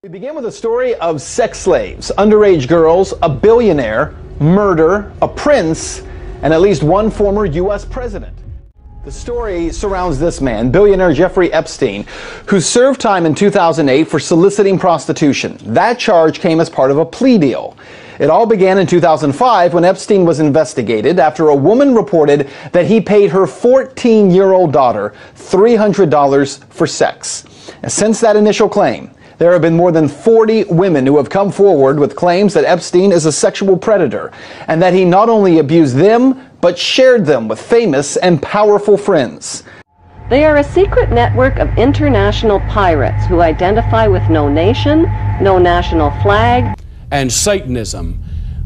We begin with a story of sex slaves, underage girls, a billionaire, murder, a prince, and at least one former U.S. president. The story surrounds this man, billionaire Jeffrey Epstein, who served time in 2008 for soliciting prostitution. That charge came as part of a plea deal. It all began in 2005 when Epstein was investigated after a woman reported that he paid her 14-year-old daughter $300 for sex. And since that initial claim, there have been more than 40 women who have come forward with claims that Epstein is a sexual predator and that he not only abused them, but shared them with famous and powerful friends. They are a secret network of international pirates who identify with no nation, no national flag, and Satanism.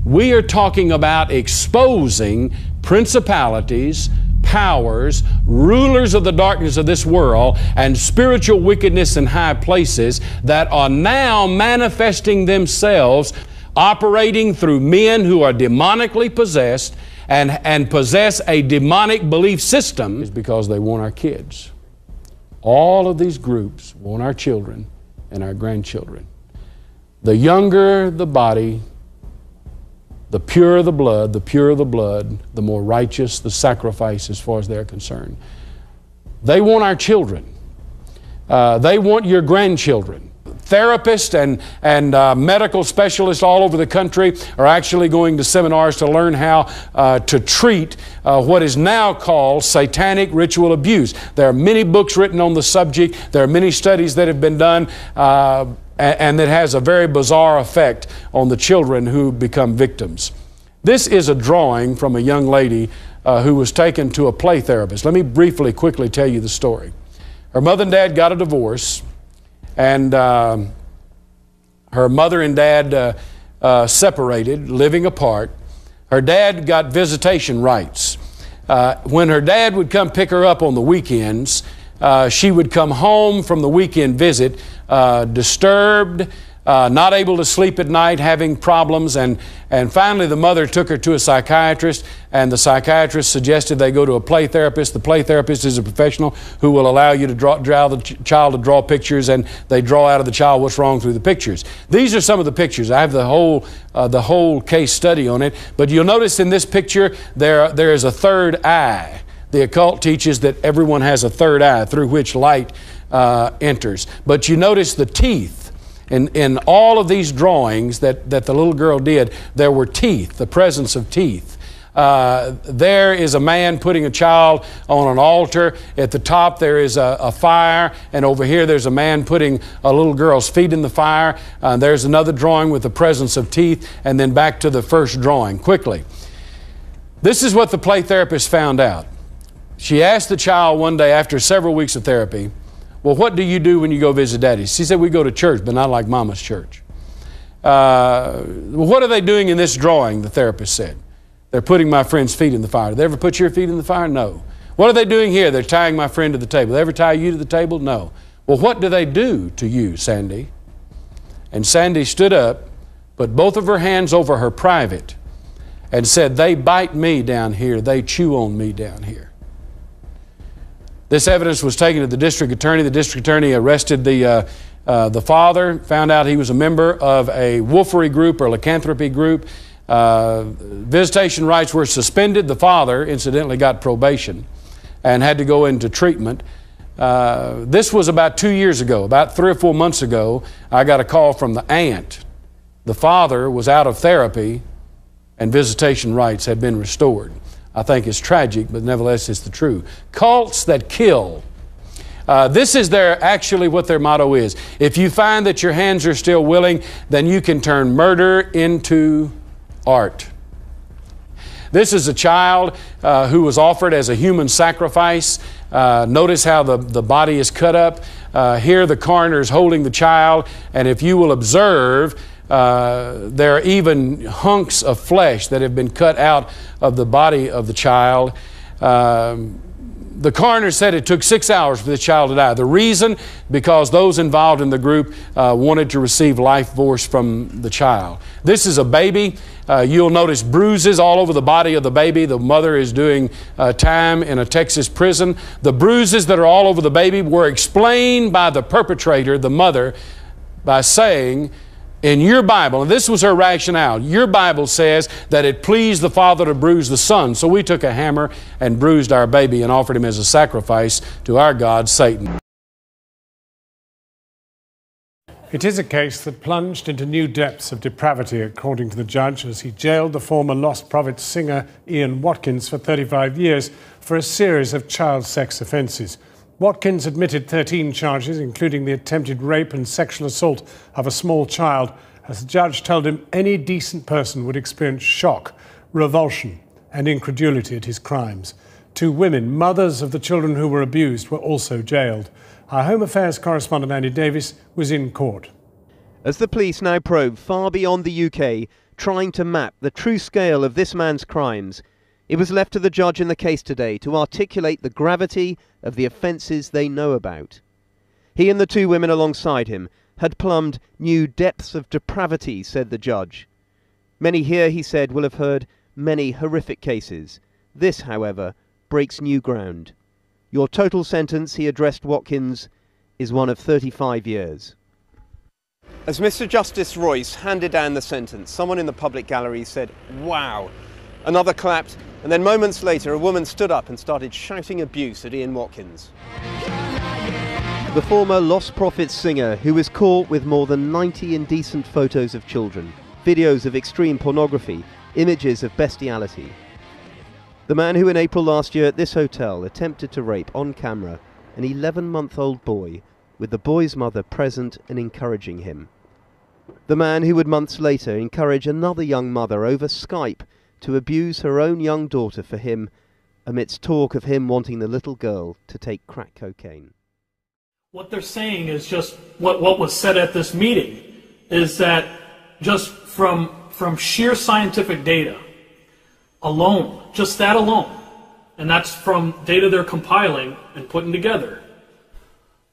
We are talking about exposing principalities, powers, rulers of the darkness of this world, and spiritual wickedness in high places that are now manifesting themselves, operating through men who are demonically possessed and possess a demonic belief system, is because they want our kids. All of these groups want our children and our grandchildren. The younger the body, the purer the blood, the more righteous the sacrifice as far as they're concerned. They want our children. They want your grandchildren. Therapists and medical specialists all over the country are actually going to seminars to learn how to treat what is now called satanic ritual abuse. There are many books written on the subject. There are many studies that have been done and that has a very bizarre effect on the children who become victims. This is a drawing from a young lady who was taken to a play therapist. Let me quickly tell you the story. Her mother and dad got a divorce, and her mother and dad separated, living apart. Her dad got visitation rights. When her dad would come pick her up on the weekends, she would come home from the weekend visit disturbed, not able to sleep at night, having problems, and finally the mother took her to a psychiatrist, and the psychiatrist suggested they go to a play therapist. The play therapist is a professional who will allow you to draw the child to draw pictures, and they draw out of the child what's wrong through the pictures. These are some of the pictures. I have the whole case study on it, but you'll notice in this picture there is a third eye. The occult teaches that everyone has a third eye through which light enters. But you notice the teeth. In all of these drawings that the little girl did, there were teeth, the presence of teeth. There is a man putting a child on an altar. At the top there is a fire, and over here there's a man putting a little girl's feet in the fire. There's another drawing with the presence of teeth, and then back to the first drawing. Quickly. This is what the play therapist found out. She asked the child one day after several weeks of therapy, "Well, what do you do when you go visit Daddy?" She said, "We go to church, but not like Mama's church." "What are they doing in this drawing?" the therapist said. "They're putting my friend's feet in the fire." "Did they ever put your feet in the fire?" "No." "What are they doing here?" "They're tying my friend to the table." "Did they ever tie you to the table?" "No." "Well, what do they do to you, Sandy?" And Sandy stood up, put both of her hands over her private, and said, "They bite me down here. They chew on me down here." This evidence was taken to the district attorney. The district attorney arrested the father, found out he was a member of a wolfery group or lycanthropy group. Visitation rights were suspended. The father, incidentally, got probation and had to go into treatment. This was about 2 years ago. About 3 or 4 months ago, I got a call from the aunt. The father was out of therapy and visitation rights had been restored. I think it's tragic, but nevertheless it's the truth. Cults that kill. This is actually what their motto is. If you find that your hands are still willing, then you can turn murder into art. This is a child who was offered as a human sacrifice. Notice how the body is cut up. Here the coroner is holding the child, and if you will observe, there are even hunks of flesh that have been cut out of the body of the child. The coroner said it took 6 hours for the child to die. The reason, because those involved in the group wanted to receive life force from the child. This is a baby. You'll notice bruises all over the body of the baby. The mother is doing time in a Texas prison. The bruises that are all over the baby were explained by the perpetrator, the mother, by saying, in your Bible, and this was her rationale, your Bible says that it pleased the Father to bruise the Son. So we took a hammer and bruised our baby and offered him as a sacrifice to our god, Satan. It is a case that plunged into new depths of depravity, according to the judge, as he jailed the former Lost Prophets singer Ian Watkins for 35 years for a series of child sex offences. Watkins admitted 13 charges, including the attempted rape and sexual assault of a small child, as the judge told him any decent person would experience shock, revulsion and incredulity at his crimes. 2 women, mothers of the children who were abused, were also jailed. Our Home Affairs correspondent Andy Davis was in court. As the police now probe far beyond the UK, trying to map the true scale of this man's crimes, it was left to the judge in the case today to articulate the gravity of the offences they know about. He and the 2 women alongside him had plumbed new depths of depravity, said the judge. Many here, he said, will have heard many horrific cases. This, however, breaks new ground. Your total sentence, he addressed Watkins, is one of 35 years. As Mr. Justice Royce handed down the sentence, someone in the public gallery said, "Wow." Another clapped, and then moments later a woman stood up and started shouting abuse at Ian Watkins. The former Lost Prophets singer, who was caught with more than 90 indecent photos of children, videos of extreme pornography, images of bestiality. The man who in April last year at this hotel attempted to rape on camera an 11-month-old boy, with the boy's mother present and encouraging him. The man who would months later encourage another young mother over Skype to abuse her own young daughter for him, amidst talk of him wanting the little girl to take crack cocaine. What they're saying is just what was said at this meeting, is that just from sheer scientific data alone, just that alone, and that's from data they're compiling and putting together,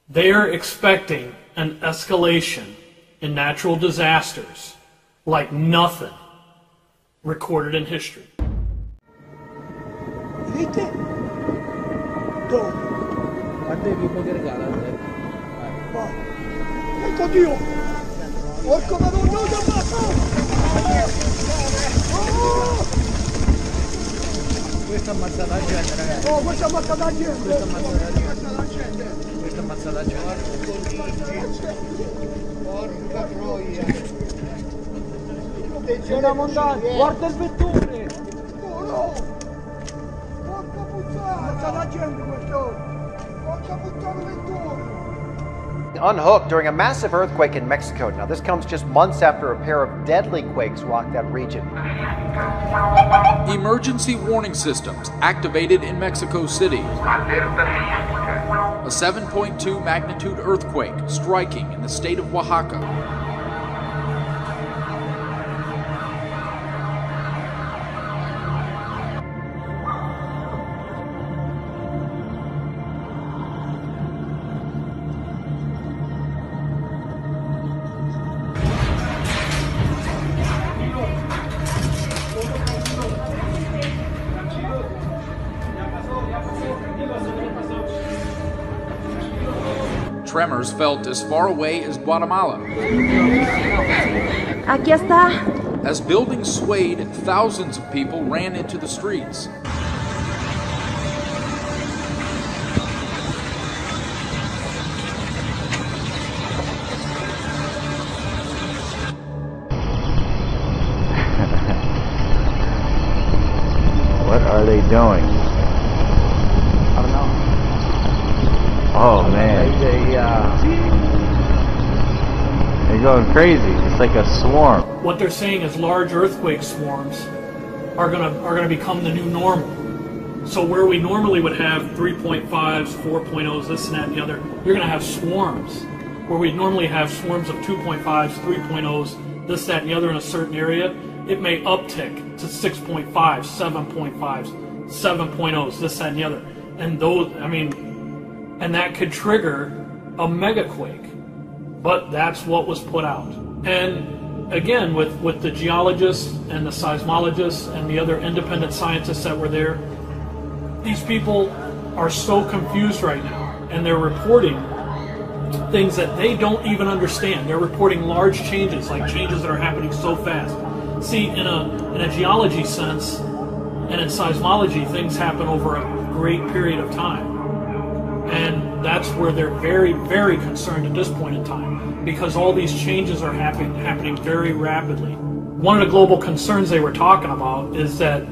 they are expecting an escalation in natural disasters like nothing recorded in history. Questa ammazza la gente, ragazzi. Oh, questa ammazza la gente. Questa ammazza la gente. Questa ammazza la gente. Porca troia. C'è una montagna. Guarda il vettore. Oh no. Porca puttana. Ammazza la gente questo. Porca puttana vettore. Unhooked during a massive earthquake in Mexico. Now, this comes just months after a pair of deadly quakes rocked that region. Emergency warning systems activated in Mexico City. A 7.2 magnitude earthquake striking in the state of Oaxaca. Tremors felt as far away as Guatemala. Aquí está. As buildings swayed, thousands of people ran into the streets. What are they doing? I don't know. Oh man, they're going crazy. It's like a swarm. What they're saying is large earthquake swarms are gonna become the new normal. So where we normally would have 3.5s, 4.0s, this and that and the other, you're gonna have swarms. Where we normally have swarms of 2.5s, 3.0s, this, that, and the other in a certain area, it may uptick to 6.5s, 7.5s, 7.0s, this, that, and the other. And those, I mean, and that could trigger a megaquake. But that's what was put out. And again, with the geologists and the seismologists and the other independent scientists that were there, these people are so confused right now, and they're reporting things that they don't even understand. They're reporting large changes, like changes that are happening so fast. See, in a geology sense and in seismology, things happen over a great period of time. And that's where they're very, very concerned at this point in time, because all these changes are happening very rapidly. One of the global concerns they were talking about is that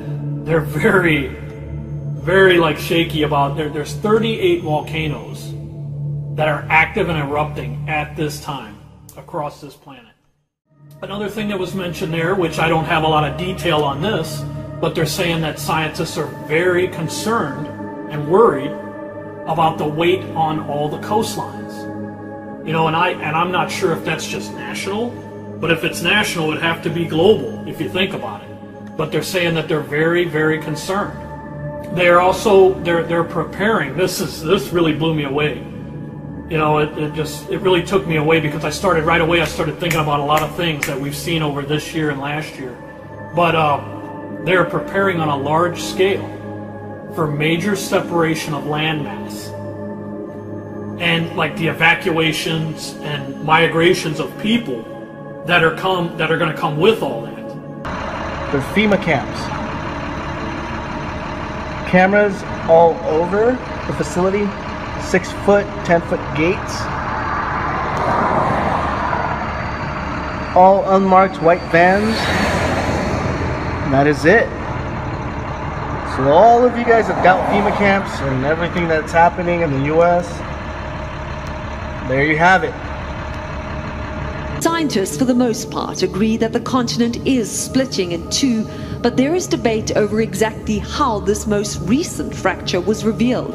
they're very, very shaky about there's 38 volcanoes that are active and erupting at this time across this planet. Another thing that was mentioned there, which I don't have a lot of detail on this, but they're saying that scientists are very concerned and worried about the weight on all the coastlines. You know, and I'm not sure if that's just national, but if it's national, it would have to be global if you think about it. But they're saying that they're very, very concerned. They're also they're preparing. This really blew me away. You know, it really took me away, because I started thinking about a lot of things that we've seen over this year and last year. But they're preparing on a large scale for major separation of landmass, and the evacuations and migrations of people that are going to come with all that. They're FEMA camps. Cameras all over the facility, 6-foot, 10-foot gates, all unmarked white vans, and that is it. So all of you guys have got FEMA camps and everything that's happening in the U.S., there you have it. Scientists, for the most part, agree that the continent is splitting in two, but there is debate over exactly how this most recent fracture was revealed.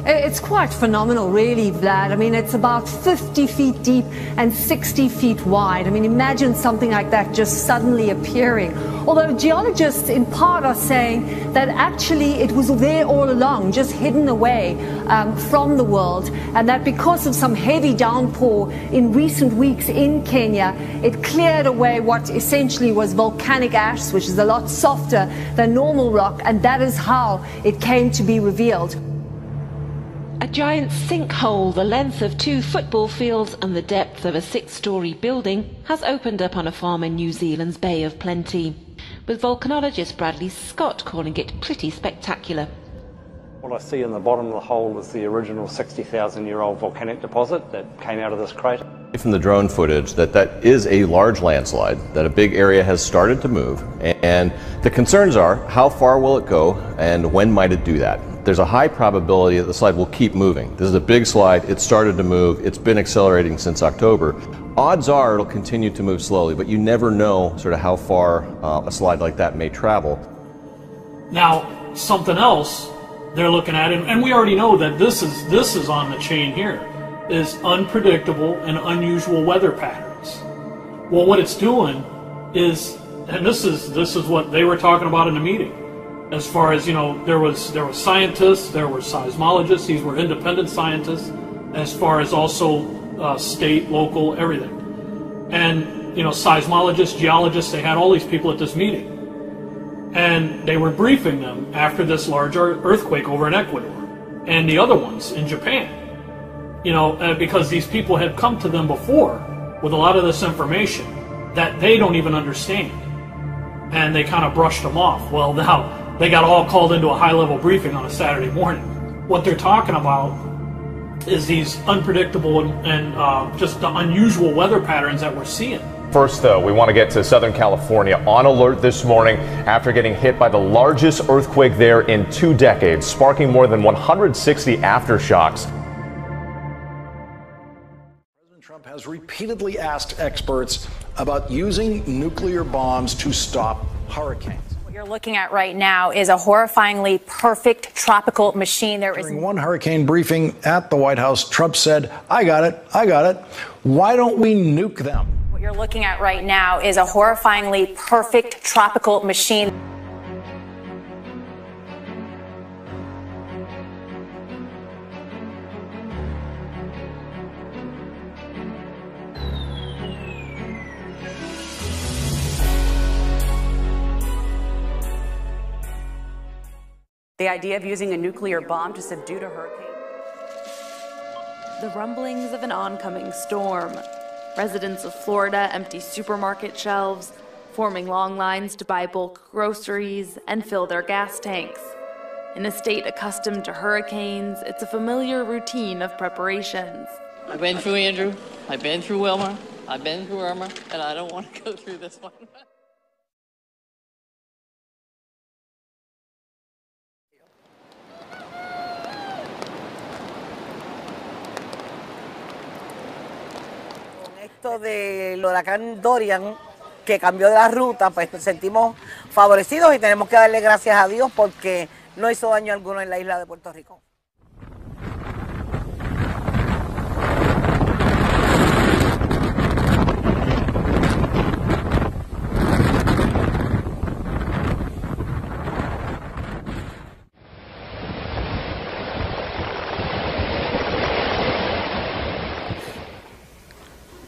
It's quite phenomenal, really, Vlad. I mean, it's about 50 feet deep and 60 feet wide. I mean, imagine something like that just suddenly appearing. Although geologists in part are saying that actually it was there all along, just hidden away from the world, and that because of some heavy downpour in recent weeks in Kenya, it cleared away what essentially was volcanic ash, which is a lot softer than normal rock, and that is how it came to be revealed. A giant sinkhole the length of 2 football fields and the depth of a 6-story building has opened up on a farm in New Zealand's Bay of Plenty, with volcanologist Bradley Scott calling it pretty spectacular. What I see in the bottom of the hole is the original 60,000-year-old volcanic deposit that came out of this crater. From the drone footage that is a large landslide, that a big area has started to move, and the concerns are how far will it go and when might it do that. There's a high probability that the slide will keep moving. This is a big slide, it started to move, it's been accelerating since October. Odds are it'll continue to move slowly, but you never know sort of how far a slide like that may travel. Now, something else they're looking at, and we already know that this is on the chain here, is unpredictable and unusual weather patterns. Well, what it's doing is, and this is what they were talking about in the meeting, as far as, you know, there was scientists, there were seismologists, these were independent scientists, as far as also state, local, everything. And, you know, seismologists, geologists, they had all these people at this meeting. And they were briefing them after this large earthquake over in Ecuador and the other ones in Japan. You know, because these people had come to them before with a lot of this information that they don't even understand. And they kind of brushed them off. Well, now they got all called into a high-level briefing on a Saturday morning. What they're talking about is these unpredictable and just the unusual weather patterns that we're seeing. First, though, we want to get to Southern California, on alert this morning after getting hit by the largest earthquake there in 2 decades, sparking more than 160 aftershocks. President Trump has repeatedly asked experts about using nuclear bombs to stop hurricanes. What you're looking at right now is a horrifyingly perfect tropical machine. During one hurricane briefing at the White House, Trump said, I got it. Why don't we nuke them? What you're looking at right now is a horrifyingly perfect tropical machine. The idea of using a nuclear bomb to subdue a hurricane. the rumblings of an oncoming storm. Residents of Florida empty supermarket shelves, forming long lines to buy bulk groceries and fill their gas tanks. In a state accustomed to hurricanes, it's a familiar routine of preparations. I've been through Andrew, I've been through Wilma, I've been through Irma, and I don't want to go through this one. Esto del huracán Dorian, que cambió de la ruta, pues nos sentimos favorecidos y tenemos que darle gracias a Dios porque no hizo daño alguno en la isla de Puerto Rico.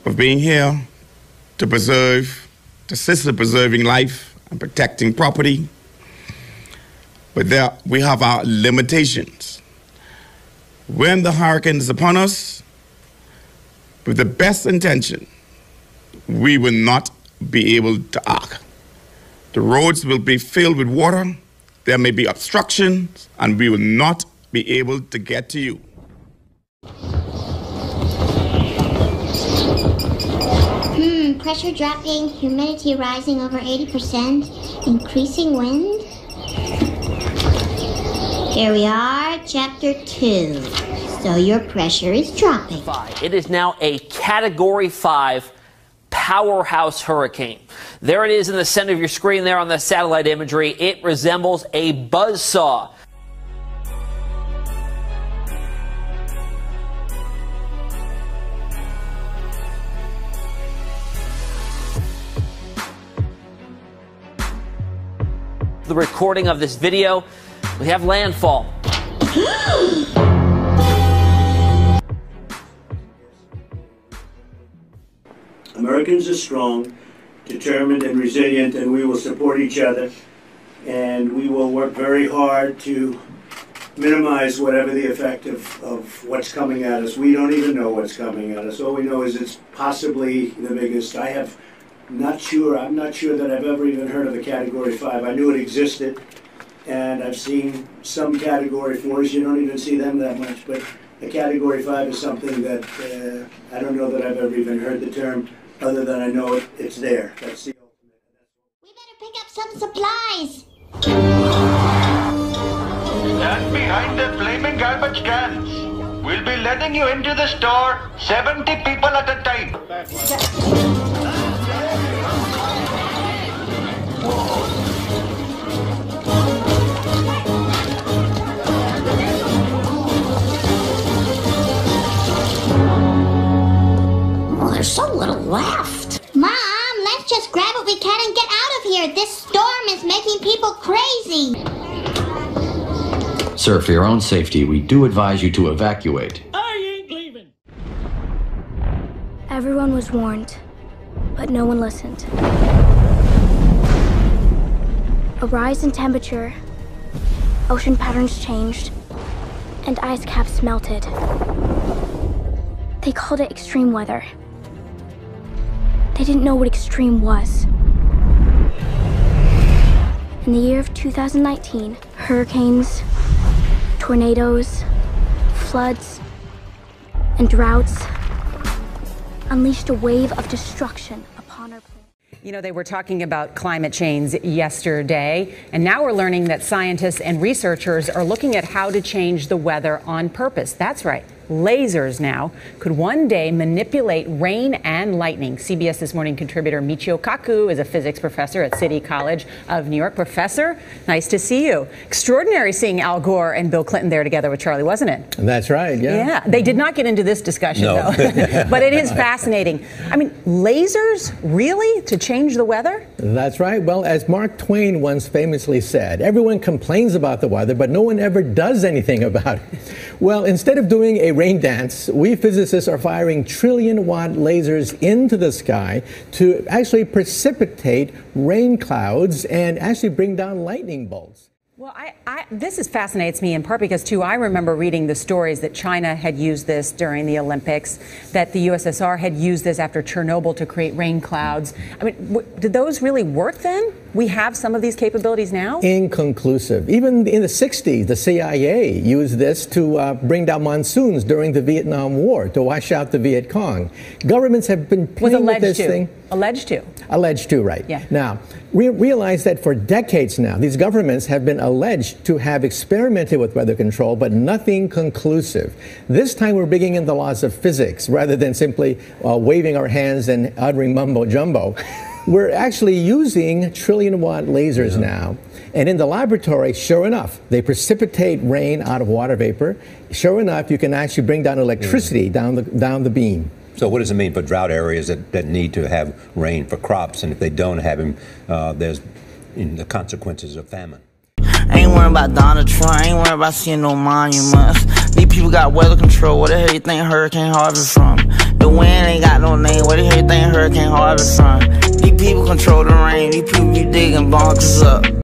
Of being here to preserve, to assist in preserving life and protecting property. But we have our limitations. When the hurricane is upon us, with the best intention, we will not be able to act. The roads will be filled with water, there may be obstructions, and we will not be able to get to you. Pressure dropping, humidity rising over 80%, increasing wind. Here we are, chapter 2. So your pressure is dropping. It is now a Category 5 powerhouse hurricane. There it is in the center of your screen there on the satellite imagery. It resembles a buzzsaw. The recording of this video, we have landfall. Americans are strong, determined and resilient, and we will support each other, and we will work very hard to minimize whatever the effect of what's coming at us. We don't even know what's coming at us. All we know is it's possibly the biggest. I'm not sure that I've ever even heard of a Category 5. I knew it existed, and I've seen some Category 4s. You don't even see them that much, but a Category 5 is something that I don't know that I've ever even heard the term, other than I know it's there. That's the ultimate. We better pick up some supplies. Stand behind the flaming garbage cans. We'll be letting you into the store, 70 people at a time. Oh, there's so little left. Mom, let's just grab what we can and get out of here. This storm is making people crazy. Sir, for your own safety, we do advise you to evacuate. I ain't leaving. Everyone was warned, but no one listened. A rise in temperature, ocean patterns changed, and ice caps melted. They called it extreme weather. They didn't know what extreme was. In the year of 2019, hurricanes, tornadoes, floods, and droughts unleashed a wave of destruction upon our planet. You know, they were talking about climate change yesterday, and now we're learning that scientists and researchers are looking at how to change the weather on purpose. That's right. Lasers now could one day manipulate rain and lightning. CBS This Morning contributor Michio Kaku is a physics professor at City College of New York. Professor, nice to see you. Extraordinary seeing Al Gore and Bill Clinton there together with Charlie, wasn't it? That's right, yeah. Yeah, they did not get into this discussion, though. But it is fascinating. I mean, lasers, really, to change the weather? That's right. Well, as Mark Twain once famously said, everyone complains about the weather, but no one ever does anything about it. Well, instead of doing a rain dance, we physicists are firing trillion-watt lasers into the sky to actually precipitate rain clouds and actually bring down lightning bolts. Well, this fascinates me in part because, too, I remember reading the stories that China had used this during the Olympics, that the USSR had used this after Chernobyl to create rain clouds. I mean, did those really work then? We have some of these capabilities now? Inconclusive. Even in the 60s, the CIA used this to bring down monsoons during the Vietnam War, to wash out the Viet Cong. Governments have been playing with this thing. Alleged to. Alleged to, right. Yeah. Now, we realize that for decades now, these governments have been alleged to have experimented with weather control, but nothing conclusive. This time we're bringing in the laws of physics rather than simply waving our hands and uttering mumbo jumbo. We're actually using trillion-watt lasers now. And in the laboratory, sure enough, they precipitate rain out of water vapor. Sure enough, you can actually bring down electricity down the beam. So what does it mean for drought areas that need to have rain for crops? And if they don't have them, there's the consequences of famine. I ain't worried about Donald Trump. I ain't worried about seeing no monuments. These people got weather control. Where the hell you think Hurricane Harvey from? The wind ain't got no name. Where the hell you think Hurricane Harvey from? These people control the rain. These people be digging bunkers up.